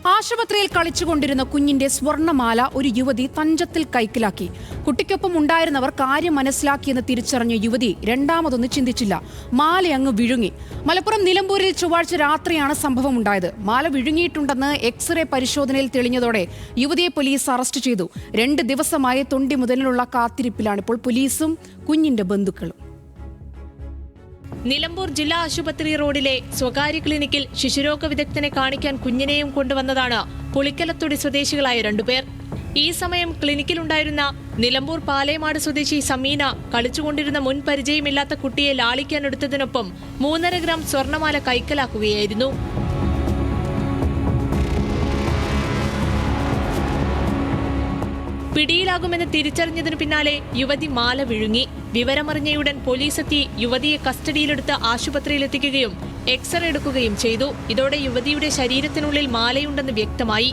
ആശുപത്രിയിൽ കളിച്ചുകൊണ്ടിരുന്ന കുഞ്ഞിന്റെ സ്വർണ്ണമാല ഒരു യുവതി തഞ്ചത്തിൽ കൈക്കലാക്കി. കുട്ടിക്കൊപ്പം ഉണ്ടായിരുന്നവർ കാര്യം മനസ്സിലാക്കിയെന്ന് തിരിച്ചറിഞ്ഞ യുവതി രണ്ടാമതൊന്ന് ചിന്തിച്ചില്ല. മാലയങ്ങ് വിഴുങ്ങി. മലപ്പുറം നിലമ്പൂരിൽ ചൊവ്വാഴ്ച രാത്രിയാണ് സംഭവമുണ്ടായത്. മാല വിഴുങ്ങിയിട്ടുണ്ടെന്ന് എക്സ്റേ പരിശോധനയിൽ തെളിഞ്ഞതോടെ യുവതിയെ പോലീസ് അറസ്റ്റ് ചെയ്തു. 2 ദിവസമായി തൊണ്ടി മുതലിലുള്ള കാത്തിരിപ്പിലാണ് ഇപ്പോൾ പോലീസും കുഞ്ഞിന്റെ ബന്ധുക്കളും. നിലമ്പൂർ ജില്ലാ ആശുപത്രി റോഡിലെ സ്വകാര്യ ക്ലിനിക്കിൽ ശിശുരോഗ വിദഗ്ധനെ കാണിക്കാൻ കുഞ്ഞിനെയും കൊണ്ടുവന്നതാണ് പുളിക്കലത്തൊടി സ്വദേശികളായ 2 പേർ. ഈ സമയം ക്ലിനിക്കിലുണ്ടായിരുന്ന നിലമ്പൂർ പാലേമാട് സ്വദേശി സമീന കളിച്ചുകൊണ്ടിരുന്ന മുൻ പരിചയമില്ലാത്ത കുട്ടിയെ ലാളിക്കാനെടുത്തതിനൊപ്പം 3.5 ഗ്രാം സ്വർണ്ണമാല കൈക്കലാക്കുകയായിരുന്നു. പിടിയിലാകുമെന്ന് തിരിച്ചറിഞ്ഞതിനു പിന്നാലെ യുവതി മാല വിഴുങ്ങി. വിവരമറിഞ്ഞയുടൻ പോലീസെത്തി യുവതിയെ കസ്റ്റഡിയിലെടുത്ത് ആശുപത്രിയിലെത്തിക്കുകയും എക്സ്റേ എടുക്കുകയും ചെയ്തു. ഇതോടെ യുവതിയുടെ ശരീരത്തിനുള്ളിൽ മാലയുണ്ടെന്ന് വ്യക്തമായി.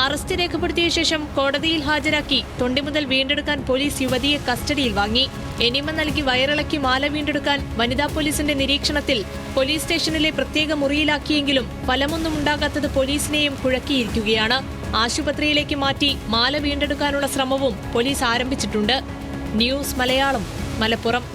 അറസ്റ്റ് രേഖപ്പെടുത്തിയ ശേഷം കോടതിയിൽ ഹാജരാക്കി തൊണ്ടി മുതൽ വീണ്ടെടുക്കാൻ പോലീസ് യുവതിയെ കസ്റ്റഡിയിൽ വാങ്ങി. എനിമ നൽകി വയറിളക്കി മാല വീണ്ടെടുക്കാൻ വനിതാ പോലീസിന്റെ നിരീക്ഷണത്തിൽ പോലീസ് സ്റ്റേഷനിലെ പ്രത്യേക മുറിയിലാക്കിയെങ്കിലും ഫലമൊന്നും ഉണ്ടാകാത്തത് പോലീസിനെയും കുഴക്കിയിരിക്കുകയാണ്. ആശുപത്രിയിലേക്ക് മാറ്റി മാല വീണ്ടെടുക്കാനുള്ള ശ്രമവും പോലീസ് ആരംഭിച്ചിട്ടുണ്ട്. ന്യൂസ് മലയാളം, മലപ്പുറം.